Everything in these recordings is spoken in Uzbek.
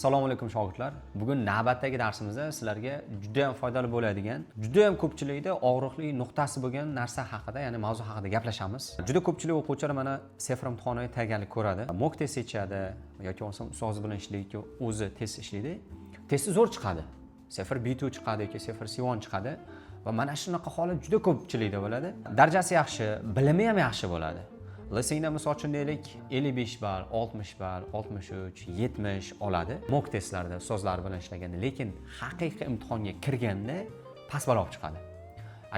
Assalomu alaykum shogirdlar. Bugun navbatdagi darsimizda sizlarga juda ham foydali bo'ladigan, juda ham ko'pchilikda og'riqli nuqtasi bo'lgan narsa haqida, ya'ni mavzu haqida gaplashamiz. Juda ko'pchilik o'quvchilar mana sefr imtihoniga tayyorgarlik ko'radi. Mock test yechadi yoki bo'lmasa ustoz bilan ishlaydi, o'zi test ishlaydi. Testi zo'r chiqadi. Sefr B2 chiqadi yoki sefr C1 chiqadi va mana shunaqa holat juda ko'pchilikda bo'ladi. Darajasi yaxshi, bilimi ham yaxshi bo'ladi. Listeningda misol uchun deylik 55 ball, 60 ball, 63, 70 oladi. Mock testlarda ustozlar bilan ishlaganda, lekin haqiqiy imtihonga kirganda past ball olib chiqadi.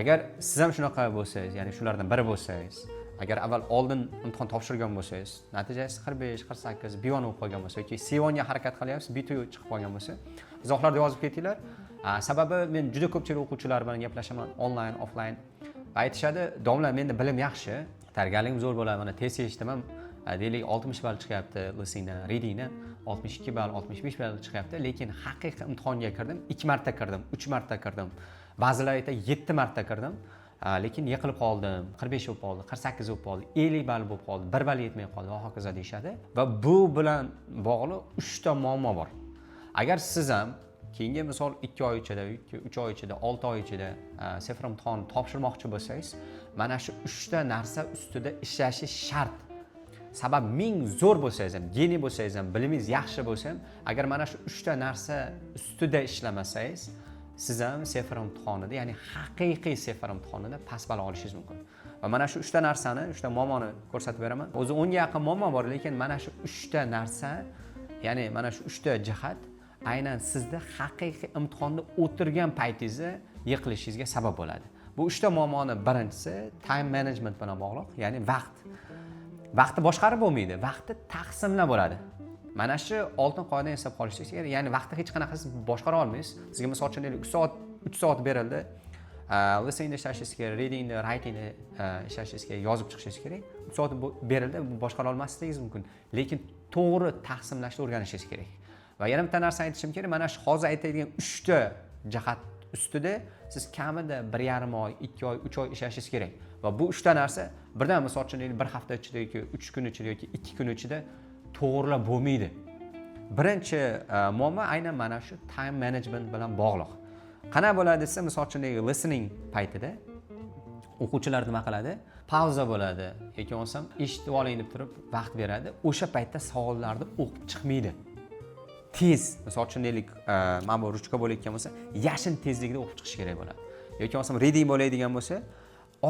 Agar siz ham shunaqa bo'lsangiz, ya'ni shulardan biri bo'lsangiz, agar avval oldin imtihon topshirgan bo'lsangiz, natijasi 45, 48, B1 bo'lib qolgan bo'lsa yoki C1 ga harakat qilyapsiz, B2 chiqib qolgan bo'lsa, izohlarda yozib ketinglar. Sababi men juda ko'pchilik o'quvchilar bilan gaplashaman, onlayn, offlayn. Aytishadi, "Domla, menda bilim yaxshi, tayyorgarligim zo'r bo'ladi, mana test eshitdim ham, deylik 60 ball chiqyapti, listeningdan, readingdan 62 ball, 65 ball chiqyapti, lekin haqiqiy imtihonga kirdim, 2 marta kirdim, 3 marta kirdim. Ba'zilar aytadi 7 marta kirdim, lekin yiqilib qoldim, 45 bo'lib qoldi, 48 bo'lib qoldi, 50 ball bo'lib qoldi, 1 ball yetmay qoldi va hokazo deyshadi. Va bu bilan bog'liq 3 ta muammo bor. Agar siz ham keyingi misol 2 oy ichida yoki 3 oy ichida, 6 oy ichida sefr imtihonini topshirmoqchi bo'lsangiz, mana shu 3 ta narsa ustida ishlashingiz shart. Sabab ming zo'r bo'lsangiz ham, geniy bo'lsangiz ham, bilimingiz yaxshi bo'lsa ham, agar mana shu 3 ta narsa ustida ishlamasangiz, siz ham sefr imtihonida, ya'ni haqiqiy sefr imtihonida past ball olishingiz mumkin. Va mana shu 3 ta narsani, 3 ta muammoni ko'rsatib beraman. O'zi 10 ga yaqin muammo bor, lekin mana shu 3 ta narsa, ya'ni mana shu 3 ta jihat aynan sizda haqiqiy imtihonda o'tirgan paytingizda yiqilishingizga sabab bo'ladi. Bu 3 ta muammoning birinchisi time management bilan bog'liq, ya'ni vaqt. Vaqtni boshqarib bo'lmaydi, vaqtni taqsimlab bo'ladi. Mana shu oltin qoidadan eslab qolishingiz kerak, ya'ni vaqtni hech qanaqa siz boshqara olmaysiz. Sizga misol uchun 3 soat berildi. Listeningda ishlashingiz kerak, readingda, writingda ishlashingiz kerak, yozib chiqishingiz kerak. 3 soat berildi, boshqara olmasligingiz mumkin, lekin to'g'ri taqsimlashni o'rganishingiz kerak. Va yana bitta narsani aytishim kerak, mana shu hozir aytadigan 3 ta jihat ustida siz kamida 1,5 oy, 2 oy, 3 oy ishlashingiz kerak. Va bu 3 ta narsa birdan misol uchun 1 hafta ichida yoki 3 kun ichida yoki 2 kun ichida to'g'rilab bo'lmaydi. Birinchi muammo aynan mana shu time management bilan bog'liq. Qanday bo'ladi desa, misol uchun listening paytida o'quvchilar nima qiladi? Pauza bo'ladi yoki bo'lmasam eshitib oling deb turib vaqt beradi. O'sha paytda savollarni o'qib chiqmaydi. Tez, misol uchun deylik, mana bu ruchka bo'layotgan bo'lsa, yashin tezligida o'qib chiqish kerak bo'ladi. Yoki bo'lmasam reading bo'laydigan bo'lsa,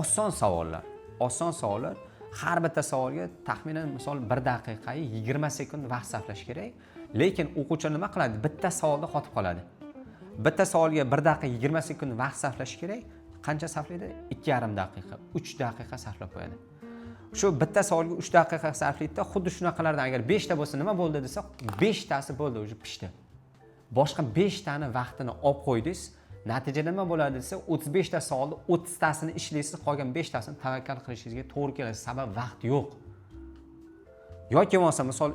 oson savollar, har bitta savolga taxminan misol 1 daqiqa 20 sekund vaqt sarflash kerak. Lekin o'quvchi nima qiladi? Bitta savolda qotib qoladi. Bitta savolga 1 daqiqa 20 sekund vaqt sarflash kerak. Qancha sarflaydi? 2,5 daqiqa, 3 daqiqa sarflab qo'yadi. Shu bitta savolga 3 daqiqa sarflaydida, xuddi shunaqalardan agar 5 ta bo'lsa nima bo'ldi desa, 5 tasi bo'ldi, o'zi pishdi. Boshqa 5 tani vaqtini olib qo'ydingiz, natijada nima bo'ladi desa, 35 ta savolda 30 tasini ishlaysiz, qolgan 5 tasini tavakkal qilishingizga to'g'ri keladi, sabab vaqt yo'q. Yoki bo'lmasa misol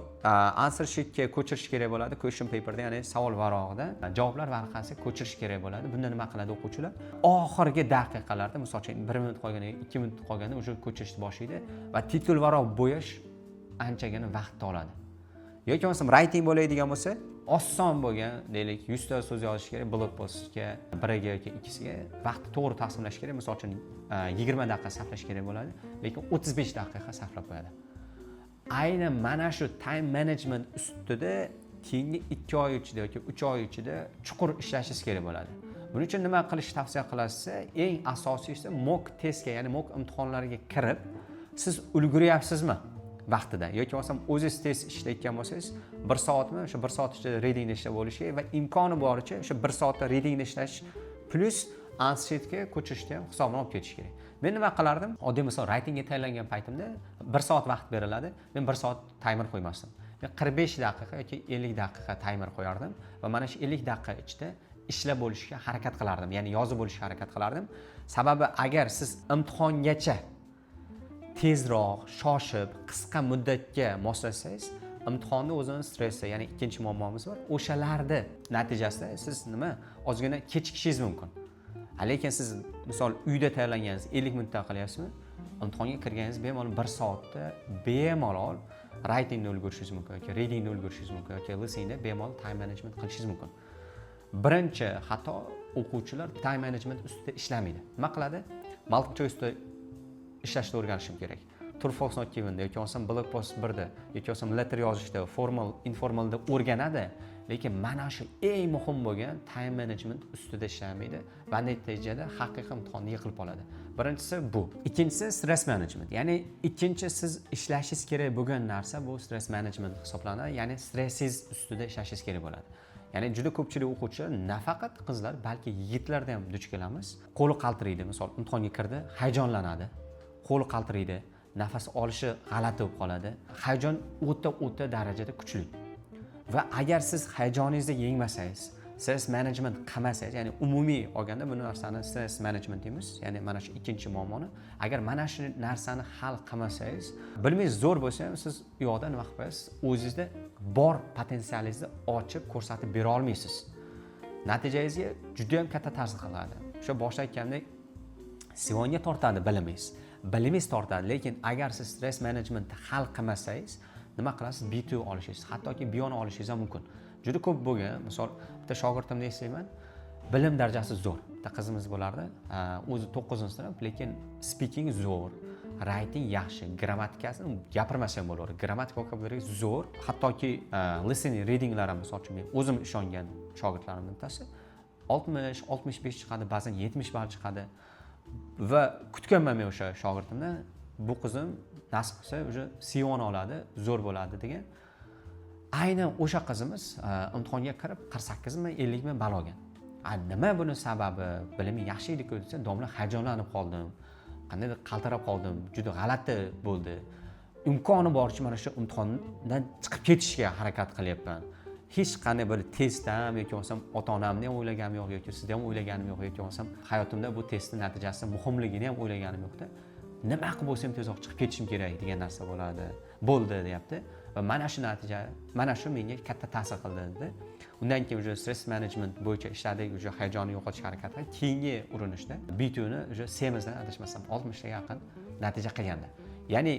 answer sheetga ko'chirish kerak bo'ladi, question paperda, ya'ni savol varog'ida javoblar varaqasiga ko'chirish kerak bo'ladi. Bunda nima qiladi o'quvchilar? Oxirgi daqiqalarda, misol uchun 1 minut qolganda, 2 minut qolganda o'sha ko'chirishni boshlaydi va titul varaq bo'yash anchagina vaqt oladi. Yoki bo'lmasa writing bo'ladigan bo'lsa, oson bo'lgan, deylik 100 ta so'z yozish kerak, blog postga, biriga yoki ikkisiga vaqtni to'g'ri taqsimlash kerak. Misol uchun 20 daqiqa sarflash kerak bo'ladi, lekin 35 daqiqa sarflab qo'yadi. Aynan mana shu time management ustida keyingi 2 oy ichida yoki 3 oy ichida chuqur ishlashingiz kerak bo'ladi. Buning uchun nima qilish tavsiya qilasiz? Eng asosiysi mock testga, ya'ni mock imtihonlariga kirib, siz ulguryapsizmi vaqtida yoki bo'lmasam o'zingiz test ishlayotgan bo'lsangiz, 1 soatmi, o'sha 1 soat ichida readingda ishlab bo'lish kerak va imkoni boricha o'sha 1 soatda readingda ishlash plus answer sheetga ko'chirishni ham hisobini olib ketish kerak. Men nima qilardim? Oddiy misol writingga tayyorlangan paytimda 1 soat vaqt beriladi. Men 1 soat timer qo'ymasdim. Men 45 daqiqa yoki 50 daqiqa timer qo'yardim va mana shu 50 daqiqa ichida ishlab bo'lishga harakat qilardim, ya'ni yozib bo'lishga harakat qilardim. Sababi agar siz imtihongacha tezroq, shoshib, qisqa muddatga moslasangiz, imtihonni o'zini stressi, ya'ni ikkinchi muammomiz bor. O'shalarda natijasida siz nima? Ozgina kechikishingiz mumkin. Lekin siz misol uyda tayyorlanganingiz 50 minutda qilyapsizmi? Imtihonga kirganingiz bemalol 1 soatda bemalol writingni ulgurishingiz mumkin yoki readingni ulgurishingiz mumkin yoki listeningda bemalol time management qilishingiz mumkin. Birinchi xato o'quvchilar time management ustida ishlamaydi. Nima qiladi? Multiple choice'da ishlashni o'rganishim kerak. True false not given yoki bo'lmasam blog post 1da yoki bo'lmasam letter yozishda, formal, informalda o'rganadi, lekin mana shu eng muhim bo'lgan time management ustida ishlamaydi va natijada haqiqiy imtihonni yiqilib oladi. Birinchisi bu. Ikkinchisi stress management. Ya'ni ikkinchi siz ishlashingiz kerak bo'lgan narsa bu stress management hisoblanadi. Ya'ni stressingiz ustida ishlashingiz kerak bo'ladi. Ya'ni juda ko'pchilik o'quvchilar, nafaqat qizlar, balki yigitlarda ham duch kelamiz. Qo'li qaltiraydi, misol imtihonga kirdi, hayajonlanadi. Qo'li qaltiraydi, nafas olishi g'alati bo'lib qoladi. Hayajon o'ta darajada kuchli. Va agar siz hayajoningizni yengmasangiz, stress management qilmasangiz, ya'ni umumiy olganda bu narsani stress management deymiz, ya'ni mana shu ikkinchi muammoni, agar mana shu narsani hal qilmasangiz, bilmaysiz zo'r bo'lsa ham siz u yoqda nima qilib qo'yasiz? O'zingizda bor potensialingizni ochib ko'rsatib bera olmaysiz. Natijangizga juda ham katta ta'sir qiladi. O'sha boshda aytgandek, Sivonga tortadi bilimingiz. Bilimingiz tortadi, lekin agar siz stress management hal qilmasangiz, nima qilasiz? B2 olishingiz, hattoki B1 olishingiz ham mumkin. Juda ko'p bo'lgan, misol bitta shogirdimni eslayman, bilim darajasi zo'r. Bitta qizimiz bo'lardi, o'zi 9-sinf, lekin speaking zo'r, writing yaxshi, grammatikasi gapirmasa ham bo'laveradi. Grammatik vokabulyari zo'r, hattoki listening, readinglar ham misol uchun men o'zim ishongan shogirdlarimning bittasi 60-65 chiqadi, ba'zan 70 ball chiqadi. Va kutganman men o'sha shogirdimdan, bu qizim nasib qilsa o'sha C1 oladi, zo'r bo'ladi degan. Aynan o'sha qizimiz imtihonga kirib 48 ming 50 ming ball olgan. Nima buni sababi? Bilimim yaxshi edi-ku desa, domla hayajonlanib qoldim. Qandaydir qaltirab qoldim, juda g'alati bo'ldi. Imkoni boricha mana shu imtihondan chiqib ketishga harakat qilyapman. Hech qanday bir testdan yoki bo'lmasam ota-onamni ham o'ylaganim yo'q yoki sizni ham o'ylaganim yo'q yoki bo'lmasam hayotimda bu testning natijasi muhimligini ham o'ylaganim yo'qda. Nima qilib bo'lsa ham tezroq chiqib ketishim kerak degan narsa bo'ldi deyapti. Va mana shu natija, mana shu menga katta ta'sir qildi. Undan keyin o'sha stress management bo'yicha ishladik, o'sha hayajonni yo'qotish harakati, keyingi urinishda B2 ni o'sha semizdan adashmasam 60 ga yaqin natija qilganda. Ya'ni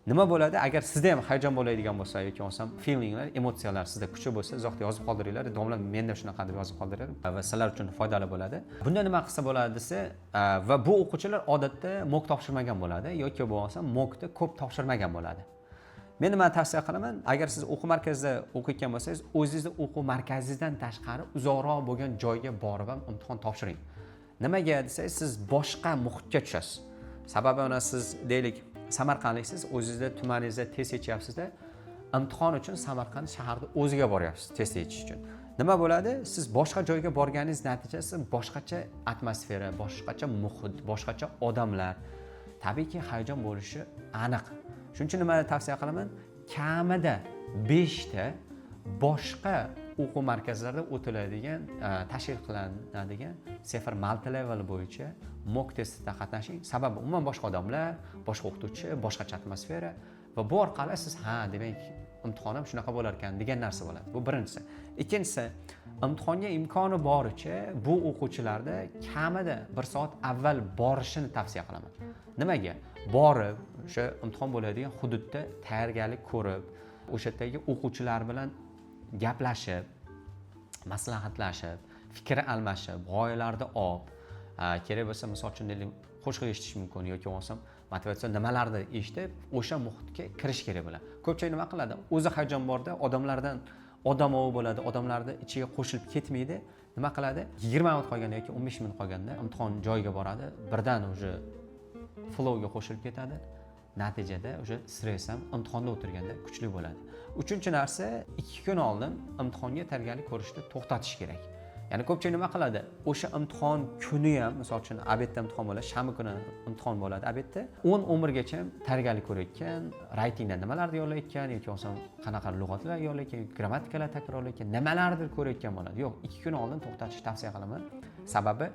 nima bo'ladi? Agar sizda ham hayajon bo'ladigan bo'lsa yoki bo'lmasam feelinglar, emotsiyalar sizda kuchli bo'lsa, izohda yozib qoldiringlar. Domlam menda shunaqa deb yozib qoldiringlar va sizlar uchun foydali bo'ladi. Bunda nima qilsa bo'ladi desa, va bu o'quvchilar odatda mock topshirmagan bo'ladi yoki bo'lmasa mockni ko'p topshirmagan bo'ladi. Men nima tavsiya qilaman? Agar siz o'quv markazida o'qiyotgan bo'lsangiz, o'zingizni o'quv markazingizdan tashqari uzoqroq bo'lgan joyga borib ham imtihon topshiring. Nimaga desangiz, siz boshqa muhitga tushasiz. Sababi ona siz deylik Samarqandliksiz, o'zingizda tumaningizda test yechyapsizda, imtihon uchun Samarqand shaharda o'ziga boryapsiz test yechish uchun. Nima bo'ladi? Siz boshqa joyga borganingiz natijasi boshqacha atmosfera, boshqacha muhit, boshqacha odamlar. Tabiiyki hayajon bo'lishi aniq. Shuning uchun nima tavsiya qilaman? Kamida 5 ta boshqa o'quv markazlarida o'tiladigan, tashkil qilinadigan Sefer multi-level bo'yicha mock testda qatnashing. Sababi umuman boshqa odamlar, boshqa o'qituvchi, boshqacha atmosfera va bu orqali siz demak imtihon ham shunaqa bo'lar ekan degan narsa bo'ladi. Bu birinchisi. Ikkinchisi, imtihonga imkoni boricha bu o'quvchilarda kamida 1 soat avval borishini tavsiya qilaman. Nimaga? Borib, o'sha imtihon bo'ladigan hududda tayyorgarlik ko'rib, o'sha yerdagi o'quvchilar bilan gaplashib, maslahatlashib, fikr almashib, g'oyalarni olib, kerak bo'lsa misol uchun qo'shiq eshitish mumkin yoki bo'lmasam motivatsion nimalarni eshitib, o'sha muhitga kirish kerak bo'ladi. Ko'pchilik nima qiladi? O'zi hayajon borda, odamlardan odamovi bo'ladi, odamlarni ichiga qo'shilib ketmaydi. Nima qiladi? 20 minut qolganda yoki 15 minut qolganda imtihon joyiga boradi, birdan o'sha flowga qo'shilib ketadi. Natijada o'sha stress ham imtihonda o'tirganda kuchli bo'ladi. Uchinchi narsa, 2 kun oldin imtihonga tayyorgarlik ko'rishni to'xtatish kerak. Ya'ni ko'pchilik nima qiladi? O'sha imtihon kuni ham, misol uchun obedda imtihon bo'ladi, shanba kuni imtihon bo'ladi obedda. 10-11 gacha tayyorgarlik ko'rayotgan, writingdan nimalarni yodlayotgan yoki bo'lmasam qanaqa lug'atlar yodlayotgan, grammatikalar takrorlayotgan, nimalardir ko'rayotgan bo'ladi. Yo'q, 2 kun oldin to'xtatishni tavsiya qilaman. Sababi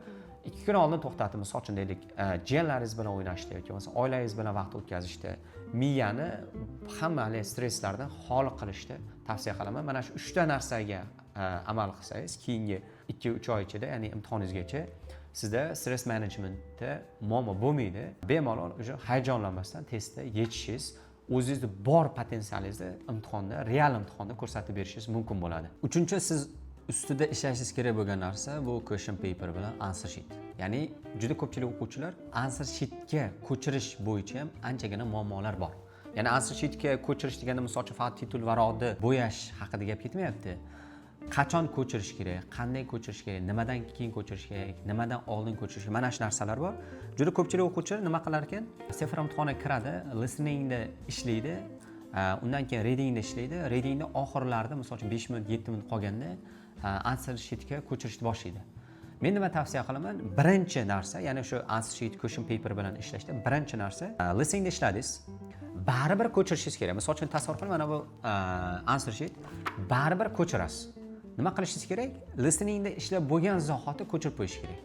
2 kun oldin to'xtatib, misol uchun deylik, jiyanlaringiz bilan o'ynashda yoki bo'lmasa oilangiz bilan vaqt o'tkazishda, miyani hamma stresslardan xoli qilishni tavsiya qilaman. Mana shu 3 ta narsaga amal qilsangiz, keyingi 2-3 oy ichida, ya'ni imtihoningizgacha sizda stress managementda muammo bo'lmaydi. Bemalol o'sha hayajonlanmasdan testda yechishingiz o'zingizni bor potensialingizni imtihonda, real imtihonda ko'rsatib berishingiz mumkin bo'ladi. Uchinchi, siz ustida ishlashingiz kerak bo'lgan narsa bu question paper bilan answer sheet. Ya'ni juda ko'pchilik o'quvchilar answer sheetga ko'chirish bo'yicha ham anchagina muammolar bor. Ya'ni answer sheetga ko'chirish deganda misol uchun faqat titul varaqni bo'yash haqida gap ketmayapti. Qachon ko'chirish kerak, qanday ko'chirish kerak, nimadan keyin ko'chirish kerak, nimadan oldin ko'chirish kerak, mana shu narsalar bor. Juda ko'pchilik o'quvchilar nima qilar ekan? Sefr imtihoniga kiradi, listeningda ishlaydi, undan keyin readingda ishlaydi. Readingda oxirlarida, misol uchun 5 minut, 7 minut qolganda answer sheetga ko'chirishni boshlaydi. Men nima tavsiya qilaman? Birinchi narsa, ya'ni shu answer sheet question paper bilan ishlashda birinchi narsa, listeningda ishladingiz. Baribir ko'chirishingiz kerak. Misol uchun tasavvur qiling, mana bu answer sheet baribir ko'chirasiz. Nima qilishingiz kerak? Listeningda ishlab bo'lgan zahoti ko'chirib qo'yish kerak.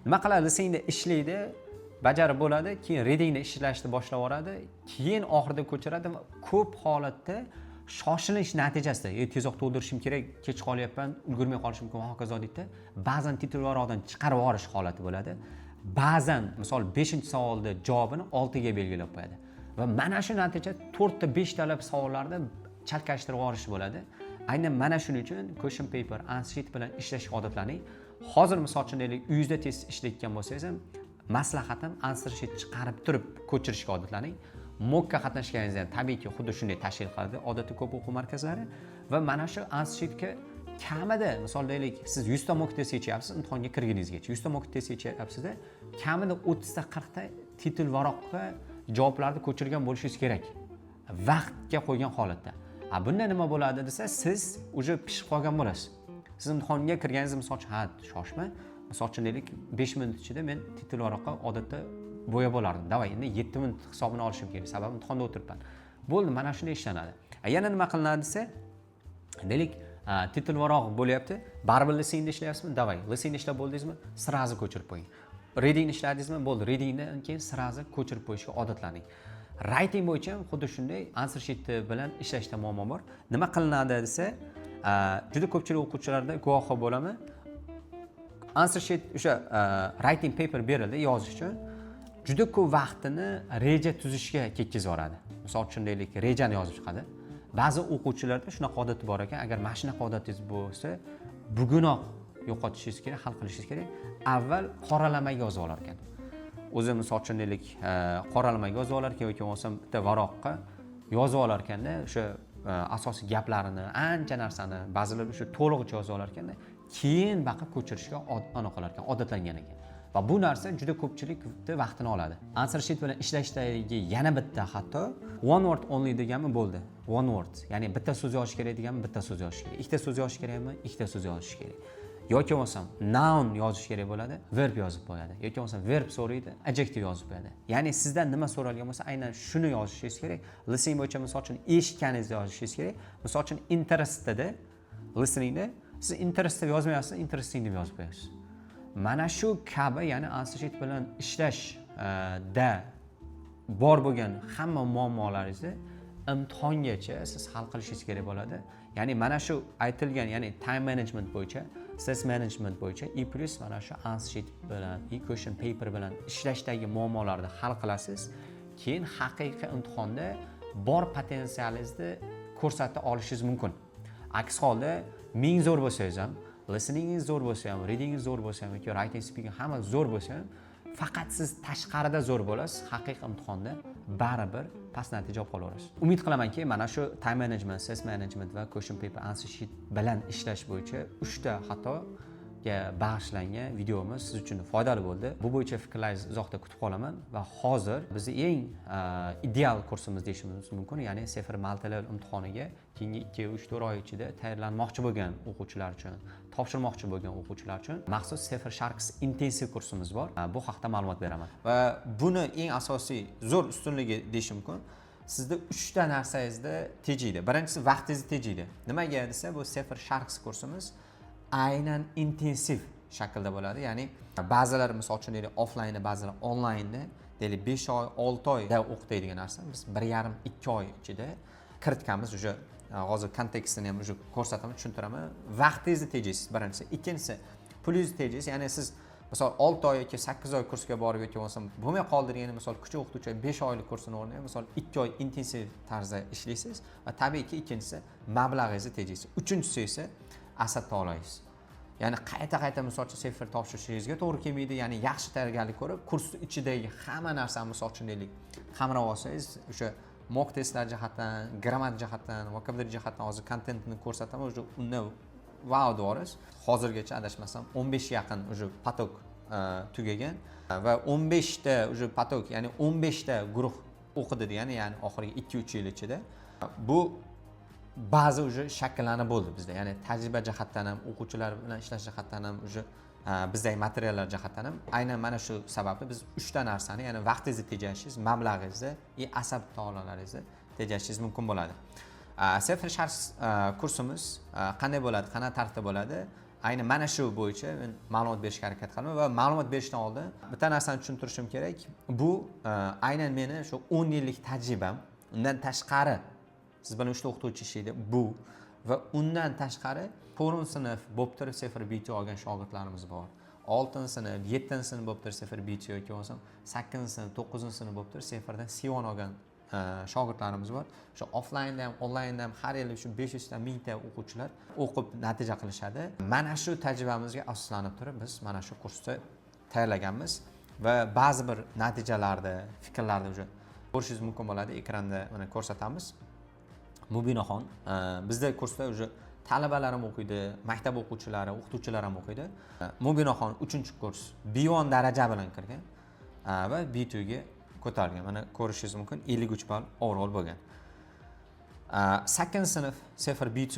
Nima qiladi? Listeningda ishlaydi, bajarib bo'ladi, keyin readingda ishlashni boshlab yuboradi, keyin oxirida ko'chiradi. Ko'p holatda shoshilish natijasida, tezroq to'ldirishim kerak, kech qolyapman, ulgurmay qolishim mumkin va hokazo deydi. Ba'zan titulvaraqdan chiqarib yuborish holati bo'ladi. Ba'zan, misol 5-savolda javobini 6 ga belgilab qo'yadi. Va mana shu natija 4 ta 5 talab savollarda chalkashtirib yuborish bo'ladi. Aynan mana shuning uchun question paper, answer sheet bilan ishlashga odatlaning. Hozir misol uchun deylik, uyingizda test ishlayotgan bo'lsangiz ham maslahatim answer sheet chiqarib turib ko'chirishga odatlaning. Mockga qatnashganingizda ham tabiiyki xuddi shunday tashkil qiladi odatda ko'p o'quv markazlari va mana shu answer sheetga kamida, misol deylik, siz 100 ta mock test yechyapsiz, imtihonga kirguningizgacha 100 ta mock test yechyapsizda, kamida 30 ta 40 ta titul varaqqa javoblarni ko'chirgan bo'lishingiz kerak. Vaqtga qo'ygan holatda. Bunda nima bo'ladi desa, siz uje pishib qolgan bo'lasiz. Siz imtihonga kirganingizda misol uchun, shoshma, misol uchun deylik 5 minut ichida men titul varaqqa odatda bo'yab olardim. Davay, endi 7 minut hisobini olishim kerak, sababi imtihonda o'tiribman. Bo'ldi, mana shunday ishlanadi. Yana nima qilinadi desa, deylik, titul varaq bo'lyapti, baribir listeningda ishlayapsizmi? Davay, listeningda ishlab bo'ldingizmi? Sirazi ko'chirib qo'ying. Readingni ishladingizmi? Bo'ldi, readingdan keyin sirazi ko'chirib qo'yishga odatlaning. Writing bo'yicha ham xuddi shunday answer sheet bilan ishlashda muammo bor. Nima qilinadi desa, juda ko'pchilik o'quvchilarda guvohi bo'laman. Answer sheet o'sha writing paper berildi yozish uchun juda ko'p vaqtini reja tuzishga ketkazib yuboradi. Misol uchun deylik, rejani yozib chiqadi. Ba'zi o'quvchilarda shunaqa odati bor ekan, agar mana shunaqa odatingiz bo'lsa, bugunoq yo'qotishingiz kerak, hal qilishingiz kerak. Avval qoralamaga yozib olar ekan. O'zi misol uchun deylik, qoralamaga yozib olar ekan yoki bo'lmasa bitta varaqqa yozib olar ekanda, o'sha asosiy gaplarini, ancha narsani, ba'zilar o'sha to'lig'icha yozib olar ekanda, keyin baqib ko'chirishga qilar ekan, odatlangan ekan. Va bu narsa juda ko'pchilikni vaqtini oladi. Answer sheet bilan ishlashdagi yana bitta hatto one word only deganmi bo'ldi. One word, ya'ni bitta so'z yozish kerak deganmi, bitta so'z yozish kerak. Ikkita so'z yozish kerakmi, ikkita so'z yozish kerak. Yoki bo'lmasam noun yozish kerak bo'ladi, verb yozib qo'yadi. Yoki bo'lmasam verb so'raydi, adjective yozib qo'yadi. Ya'ni sizdan nima so'ralgan bo'lsa, aynan shuni yozishingiz kerak. Listening bo'yicha misol uchun eshitganingizni yozishingiz kerak. Misol uchun interested-da, listeningda siz interested yozmayapsiz, interesting deb yozib qo'yasiz. Mana shu kabi, ya'ni answer sheet bilan ishlash da bor bo'lgan hamma muammolaringizni imtihongacha siz hal qilishingiz kerak bo'ladi. Ya'ni mana shu aytilgan, ya'ni time management bo'yicha, stress management bo'yicha plus mana shu answer sheet bilan, question paper bilan ishlashdagi muammolarni hal qilasiz. Keyin haqiqiy imtihonda bor potensialingizni ko'rsata olishingiz mumkin. Aks holda ming zo'r bo'lsangiz ham, listeningingiz zo'r bo'lsa ham, readingingiz zo'r bo'lsa ham yoki writing speaking hamma zo'r bo'lsa ham, faqat siz tashqarida zo'r bo'lasiz, haqiqiy imtihonda baribir past natija olib qolaverasiz. Umid qilamanki, mana shu time management, stress management va question paper answer sheet bilan ishlash bo'yicha 3 ta xatoga bag'ishlangan videomiz siz uchun foydali bo'ldi. Bu bo'yicha fikrlaringizni uzoqda kutib qolaman va hozir bizning eng ideal kursimiz deyishimiz mumkin, ya'ni Sefr Multilevel imtihoniga keyingi 2-3-4 oy ichida tayyorlanmoqchi bo'lgan o'quvchilar uchun, topshirmoqchi bo'lgan o'quvchilar uchun maxsus Sefr Sharks intensiv kursimiz bor. Bu haqda ma'lumot beraman. Va buni eng asosiy zo'r ustunligi deyishim mumkin. Sizda 3 ta narsangizda tejaydi. Birinchisi vaqtingizni tejaydi. Nimaga desa, bu Sefr Sharks kursimiz aynan intensiv shaklda bo'ladi. Ya'ni ba'zilar misol uchun deylik offlaynda, ba'zilar onlaynda, deylik 5 oy, 6 oyda o'qitadigan narsa biz 1,5-2 oy ichida kiritganmiz. O'sha hozir kontekstini ham ko'rsataman, tushuntiraman. Vaqtingizni tejaysiz birinchisi. Ikkinchisi pulingizni tejaysiz. Ya'ni siz Misol 6 oy yoki 8 oy kursga borib o'tgan bo'lsam, bo'lmay qoldi degani misol kuchli o'qituvchi 5 oylik kursini o'rniga misol 2 oy intensiv tarzda ishlaysiz va tabiiyki ikkinchisi mablag'ingizni tejaysiz. Uchinchisi esa asab to'laysiz. Ya'ni qayta misol uchun sefir topshirishingizga to'g'ri kelmaydi. Ya'ni yaxshi tayyorgarlik ko'rib, kurs ichidagi hamma narsani misol uchun deylik, qamrab olsangiz, o'sha mock testlar jihatdan, grammatik jihatdan, vokabulyar jihatdan hozir kontentni ko'rsataman, o'sha undan wow doriz. Hozirgacha adashmasam 15 yaqin o'sha potok tugagan va 15 ta o'sha potok, ya'ni 15 ta guruh o'qidi degani, ya'ni oxirgi 2-3 yil ichida. Bu ba'zi o'sha shakllanib bo'ldi bizda. Ya'ni tajriba jihatdan ham, o'quvchilar bilan ishlash jihatdan ham, o'sha bizdagi materiallar jihatdan ham aynan mana shu sababli biz 3 ta narsani, ya'ni vaqtingizni tejashingiz, mablag'ingizni va asab to'lalaringizni tejashingiz mumkin bo'ladi. Sefir shars kursimiz qanday bo'ladi, qanday tartibda bo'ladi? Aynan mana shu bo'yicha men ma'lumot berishga harakat qilaman va ma'lumot berishdan oldin bitta narsani tushuntirishim kerak. Bu aynan meni shu 10 yillik tajribam, undan tashqari siz bilan 3 ta o'qituvchi ishlaydi bu va undan tashqari 4-sinf bo'lib turib sefir B2 olgan shogirdlarimiz bor. 6-sinf, 7-sinf bo'lib turib sefir B2 yoki bo'lmasam 8-sinf, 9-sinf bo'lib turib sefirdan C1 olgan shogirdlarimiz bor. O'sha offlaynda ham, onlaynda ham har yili shu 500 ta, 1000 ta o'quvchilar o'qib natija qilishadi. Mana shu tajribamizga asoslanib turib biz mana shu kursni tayyorlaganmiz va ba'zi bir natijalarni, fikrlarni o'sha ko'rishingiz mumkin bo'ladi. Ekranda mana ko'rsatamiz. Mubinaxon bizda kursda o'sha talabalarim o'qiydi, maktab o'quvchilari, o'qituvchilar ham o'qiydi. Mubinaxon 3-kurs B1 daraja bilan kirgan va B2 ga ko'tarilgan. Mana ko'rishingiz mumkin 53 ball overall bo'lgan. 8-sinf sefir B2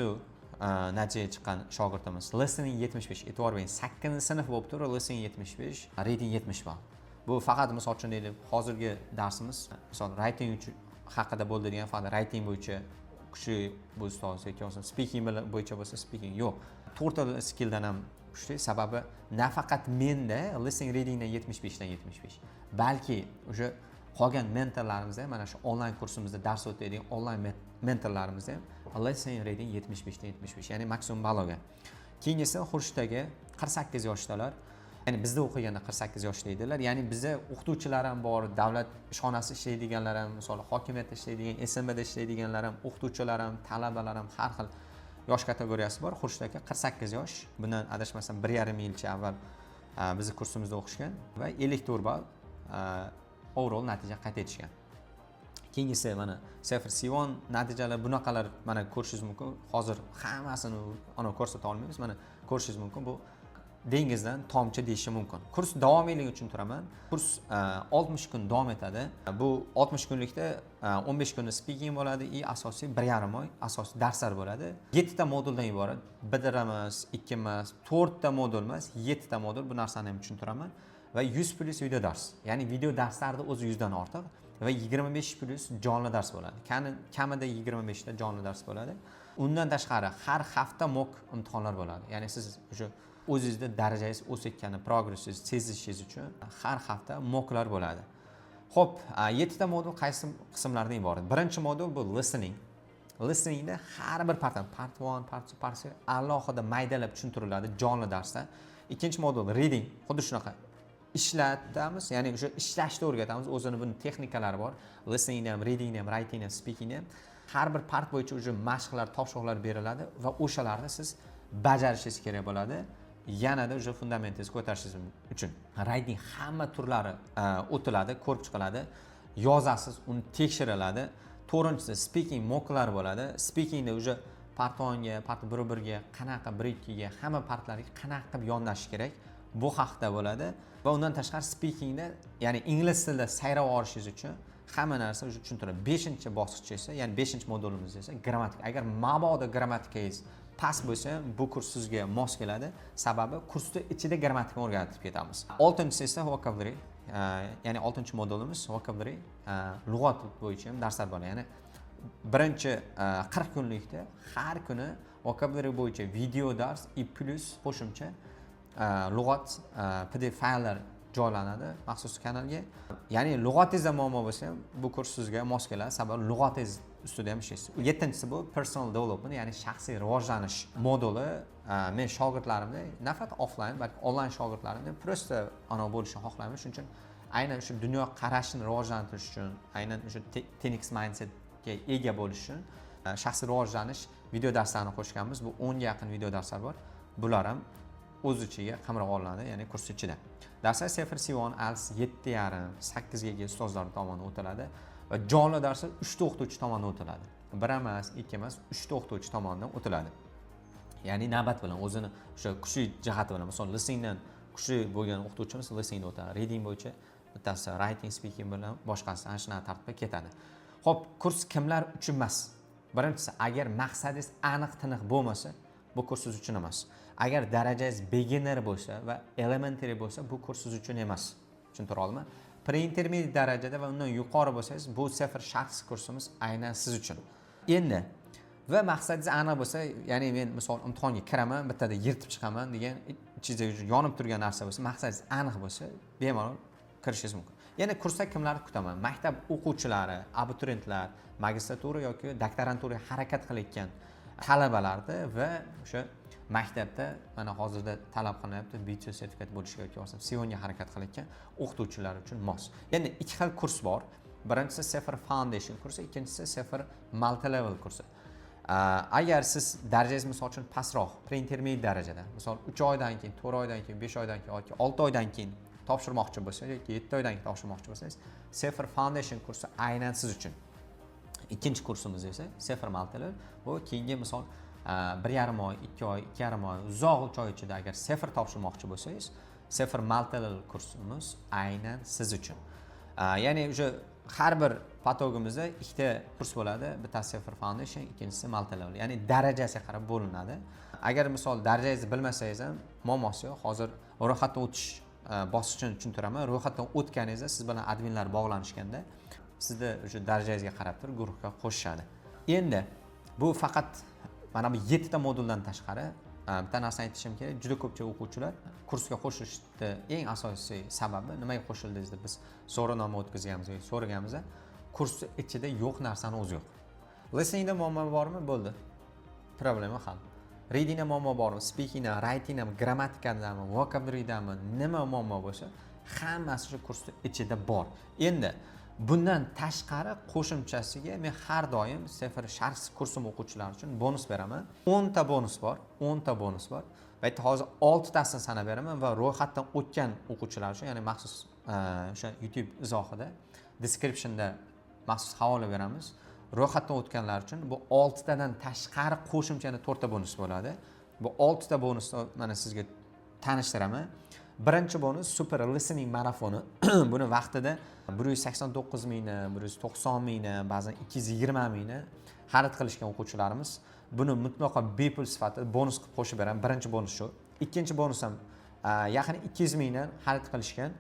natijaga chiqqan shogirdimiz listening 75, e'tibor bering, 8-sinf bo'lib turib listening 75, rating 70 ball. Bu faqat misol uchun deylik, hozirgi darsimiz misol writing uchun haqida bo'ldi degan, faqat writing bo'yicha kuchli bu ustoz yoki bo'lmasa speaking bo'yicha bo'lsa speaking yo'q. To'rtta skilldan ham kuchli, sababi nafaqat menda listening readingdan 75 dan 75, balki o'sha qolgan mentorlarimiz ham mana shu onlayn kursimizda dars o'tadigan onlayn mentorlarimiz ham listening reading 75 dan 75, ya'ni maksimum ball olgan. Keyingisi Xurshidagi 48 yoshdalar. Ya'ni bizda o'qiganda 48 yoshda edilar. Ya'ni bizda o'qituvchilar ham bor, davlat ishxonasi ishlaydiganlar ham, misol hokimiyatda ishlaydigan, SMBda ishlaydiganlar ham, o'qituvchilar ham, talabalar ham har xil yosh kategoriyasi bor. Xurshidagi 48 yosh. Bundan adashmasam 1,5 yilcha avval bizni kursimizda o'qishgan va 54 ball overall natija qayd etishgan. Keyingisi mana sefir C1 natijalar bunaqalar mana ko'rishingiz mumkin. Hozir hammasini ana ko'rsata olmaymiz. Mana ko'rishingiz mumkin. Bu dengizdan tomchi deyishi mumkin. Kurs davomiyligi uchun turaman. Kurs 60 kun davom etadi. Bu 60 kunlikda 15 kunni speaking bo'ladi, asosiy 1,5 oy asosiy darslar bo'ladi. 7 ta moduldan iborat. 1 emas, 2 emas, 4 ta modul emas, 7 ta modul. Bu narsani ham tushuntiraman. Va 100+ video dars. Ya'ni video darslarida o'zi 100 dan ortiq va 25+ jonli dars bo'ladi. Kamida 25 ta jonli dars bo'ladi. Undan tashqari har hafta mock imtihonlar bo'ladi. Ya'ni siz o'sha o'zingizda darajangiz o'sayotgani, progressingiz sezishingiz uchun har hafta mocklar bo'ladi. Xo'p, 7 ta modul qaysi qismlardan iborat? Birinchi modul bu listening. Listeningda har bir part 1, part 2, part 3 alohida maydalab tushuntiriladi jonli darsda. Ikkinchi modul reading, xuddi shunaqa. Ishlatamiz, ya'ni o'sha ishlashni o'rgatamiz. O'zining buni texnikalari bor. Listening ham, reading ham, writing ham, speaking ham. Har bir part bo'yicha o'sha mashqlar, topshiriqlar beriladi va o'shalarni siz bajarishingiz kerak bo'ladi. Yanada o'sha fundamentingizni ko'tarishingiz uchun. Writing hamma turlari o'tiladi, ko'rib chiqiladi. Yozasiz, uni tekshiriladi. To'rtinchisi speaking mocklar bo'ladi. Speakingda o'sha part 1 ga, part 1 ga, qanaqa 1-2 ga, hamma partlarga qanaqa qilib yondashish kerak, bu haqda bo'ladi. Va undan tashqari speakingda, ya'ni ingliz tilida sayrab olishingiz uchun hamma narsa o'sha tushuntiradi. 5-bosqich esa, ya'ni 5-modulimiz esa grammatika. Agar mabodo grammatikangiz past bo'lsa, bu kurs sizga mos keladi. Sababi kursda ichida grammatikani o'rgatib ketamiz. 6-si esa vocabulary, ya'ni 6-modulimiz vocabulary, lug'at bo'yicha ham darslar bor. Ya'ni birinchi 40 kunlikda har kuni vocabulary bo'yicha video dars plus qo'shimcha lug'at PDF fayllar joylanadi maxsus kanalga. Ya'ni lug'atingizda muammo bo'lsa ham bu kurs sizga mos keladi. Sababi lug'atingiz ustida ham ishlaysiz. 7-si bu personal development, ya'ni shaxsiy rivojlanish moduli. Men shogirdlarimni nafaqat offline, balki onlayn shogirdlarimni prosta anavi bo'lishini xohlayman. Shuning uchun aynan shu dunyo qarashini rivojlantirish uchun, aynan shu 10x mindsetga ega bo'lish uchun shaxsiy rivojlanish video darslarini qo'shganmiz. Bu 10 ga yaqin video darslar bor. Bular ham o'z ichiga qamrab olinadi, ya'ni kurs ichida. Darslar 0C1 ALS 7.5, 8 ga ustozlar tomonidan o'tiladi va jonli darslar 3 ta o'qituvchi tomonidan o'tiladi. Bir emas, 2 emas, 3 ta o'qituvchi tomonidan o'tiladi. Ya'ni navbat bilan o'zini o'sha kuchli jihati bilan, masalan, listeningdan kuchli bo'lgan o'qituvchimiz listeningda o'tadi. Reading bo'yicha bittasi writing, speaking bilan boshqasi ana shunaqa tartibda ketadi. Xo'p, kurs kimlar uchun emas? Birinchisi, agar maqsadingiz aniq-tiniq bo'lmasa, bu kurs siz uchun emas. Agar darajangiz beginner bo'lsa va elementary bo'lsa, bu kurs siz uchun emas. Tushuntira oldimmi? Pre-intermediate darajada va undan yuqori bo'lsangiz, bu safar shaxs kursimiz aynan siz uchun. Endi va maqsadingiz aniq bo'lsa, ya'ni men misol imtihonga kiraman, bittada yirtib chiqaman degan ichingizda yonib turgan narsa bo'lsa, maqsadingiz aniq bo'lsa, bemalol kirishingiz mumkin. Yana kursda kimlarni kutaman? Maktab o'quvchilari, abituriyentlar, magistratura yoki doktoranturaga harakat qilayotgan talabalarni va o'sha maktabda mana hozirda talab qilinyapti B2 sertifikat bo'lishiga yoki bo'lmasa C1 ga harakat qilayotgan o'qituvchilar uchun mos. Endi ikki xil kurs bor. Birinchisi Safar Foundation kursi, ikkinchisi Safar Multi Level kursi. Agar siz darajangiz misol uchun pastroq, pre-intermediate darajada, misol 3 oydan keyin, 4 oydan keyin, 5 oydan keyin yoki 6 oydan keyin topshirmoqchi bo'lsangiz yoki 7 oydan keyin topshirmoqchi bo'lsangiz, Safar Foundation kursi aynan siz uchun. Ikkinchi kursimiz esa Safar Multi Level. Bu keyingi misol 1,5 oy, 2 oy, 2,5 oy uzoq 3 oy ichida agar Safar topshirmoqchi bo'lsangiz, Safar Multi Level kursimiz aynan siz uchun. Ya'ni o'sha har bir patogimizda ikkita kurs bo'ladi. Bittasi Safar Foundation, ikkinchisi Multi Level. Ya'ni darajasiga qarab bo'linadi. Agar misol darajangizni bilmasangiz ham muammosi yo'q. Hozir ro'yxatdan o'tish bosqichini tushuntiraman. Ro'yxatdan o'tganingizda siz bilan adminlar bog'lanishganda sizni o'sha darajangizga qarab turib guruhga qo'shishadi. Endi bu faqat mana bu 7 ta moduldan tashqari bitta narsani aytishim kerak. Juda ko'pchilik o'quvchilar kursga qo'shilishni eng asosiy sababi nimaga qo'shildingiz deb biz so'rovnoma o'tkazganmiz yoki so'raganmiz. Kursni ichida yo'q narsani o'zi yo'q. Listeningda muammo bormi? Bo'ldi. Problema hal. Readingda muammo bormi? Speakingda, writingda, grammatikadami, vocabulary'dami nima muammo bo'lsa, hammasi shu kursning ichida bor. Endi bundan tashqari qo'shimchasiga men har doim Safar shaxs kursim o'quvchilari uchun bonus beraman. 10 ta bonus bor, 10 ta bonus bor. Va hozir 6 tasini sanab beraman va ro'yxatdan o'tgan o'quvchilar uchun, ya'ni maxsus o'sha YouTube izohida, descriptionda maxsus havola beramiz. Ro'yxatdan o'tganlar uchun bu 6 tadan tashqari qo'shimchani 4 ta bonus bo'ladi. Bu 6 ta bonusni mana sizga tanishtiraman. Birinchi bonus Super Listening marafoni. Buni vaqtida 189 mingni, 190 mingni, ba'zan 220 mingni xarid qilishgan o'quvchilarimiz buni mutlaqo bepul sifatida bonus qilib qo'shib beraman. Birinchi bonus shu. Ikkinchi bonus ham yaqin 200 mingdan xarid qilishgan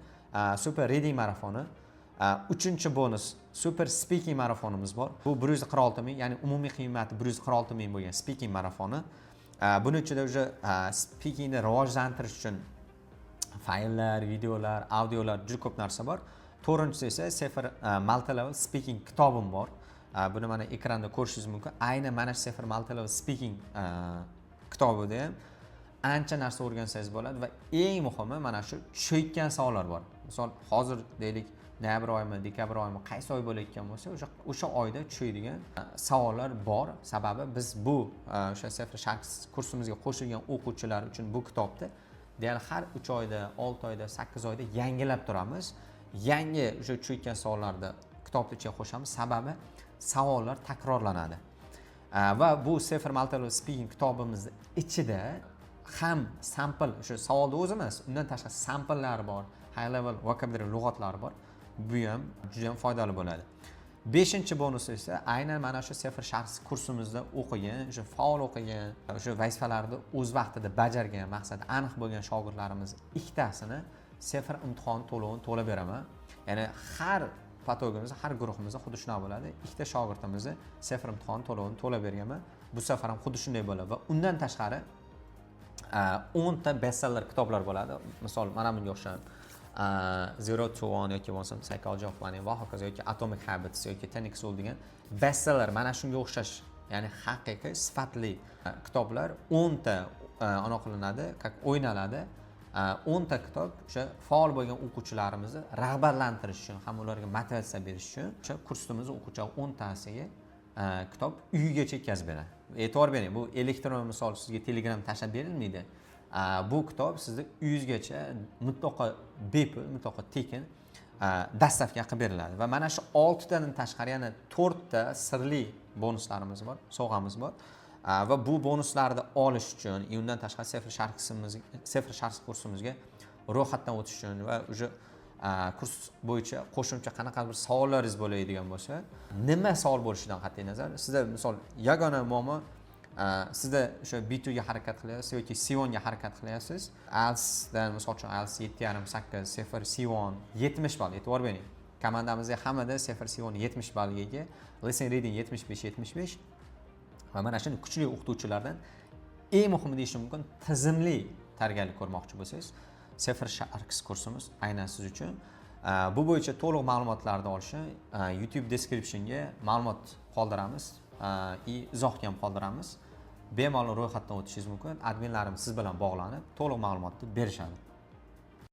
Super Reading marafoni. Uchinchi bonus Super Speaking marafonimiz bor. Bu 146 ming, ya'ni umumiy qiymati 146 ming bo'lgan Speaking marafoni. Buning ichida o'sha speakingni rivojlantirish uchun fayllar, videolar, audiolar juda ko'p narsa bor. To'rtinchisi esa Safar Multi Level Speaking kitobim bor. Buni mana ekranda ko'rishingiz mumkin. Aynan mana shu Safar Multi Level Speaking kitobida ham ancha narsa o'rgansangiz bo'ladi va eng muhimi mana shu tushayotgan savollar bor. Misol hozir deylik noyabr oyimi, dekabr oyimi qaysi oy bo'layotgan bo'lsa, o'sha oyda tushaydigan savollar bor. Sababi biz bu o'sha Safar shaxs kursimizga qo'shilgan o'quvchilar uchun bu kitobni deyarli har 3 oyda, 6 oyda, 8 oyda yangilab turamiz. Yangi o'sha tushayotgan savollarni kitobning ichiga qo'shamiz. Sababi savollar takrorlanadi. Va bu Safar Multi Level Speaking kitobimizning ichida ham sample, o'sha savolni o'zi emas, undan tashqari samplelar bor, high level vocabulary lug'atlari bor. Bu ham juda ham foydali bo'ladi. 5-bonus esa aynan mana shu Safar shaxs kursimizda o'qigan, o'sha faol o'qigan, o'sha vazifalarni o'z vaqtida bajargan, maqsadi aniq bo'lgan shogirdlarimiz ikkitasini Safar imtihon to'lovini to'lab beraman. Ya'ni har patogimizda, har guruhimizda xuddi shunday bo'ladi. Ikkita shogirdimizni Safar imtihon to'lovini to'lab berganman. Bu safar ham xuddi shunday bo'ladi va undan tashqari 10 ta bestseller kitoblar bo'ladi. Misol mana bunga o'xshab Zero to One yoki bo'lmasam Psychology of Money va hokazo yoki Atomic Habits yoki 10x Rule degan bestseller mana shunga o'xshash, ya'ni haqiqiy sifatli kitoblar 10 ta anaqa qilinadi, как o'ynaladi. 10 ta kitob o'sha faol bo'lgan o'quvchilarimizni rag'batlantirish uchun, ham ularga motivatsiya berish uchun o'sha kursimizni o'quvchilar 10 tasiga kitob uyigacha yetkazib beradi. E'tibor bering, bu elektron misol sizga Telegram tashlab berilmaydi. Bu kitob sizni uyingizgacha mutlaqo bepul, mutlaqo tekin dastavka qilib beriladi va mana shu 6 tadan tashqari yana 4 ta sirli bonuslarimiz bor, sovg'amiz bor. Va bu bonuslarni olish uchun, undan tashqari sifr sharh kursimizga ro'yxatdan o'tish uchun va o'sha kurs bo'yicha qo'shimcha qanaqa bir savollaringiz bo'ladigan bo'lsa, nima savol bo'lishidan qat'iy nazar, sizda misol yagona muammo sizda o'sha B2 ga harakat qilyapsiz yoki C1 ga harakat qilyapsiz. IELTS dan misol uchun IELTS 7.5, 8, sifr C1 70 ball. E'tibor bering. Komandamizda hammada sifr C1 70 ballga ega, listening reading 75. Va mana shunday kuchli o'qituvchilardan eng muhimi deyishim mumkin, tizimli tayyorgarlik ko'rmoqchi bo'lsangiz, sifr sharh kursimiz aynan siz uchun. Bu bo'yicha to'liq ma'lumotlarni olishni YouTube descriptionga ma'lumot qoldiramiz, izohga ham qoldiramiz. Bemalol ro'yxatdan o'tishingiz mumkin. Adminlarimiz siz bilan bog'lanib, to'liq ma'lumotni berishadi.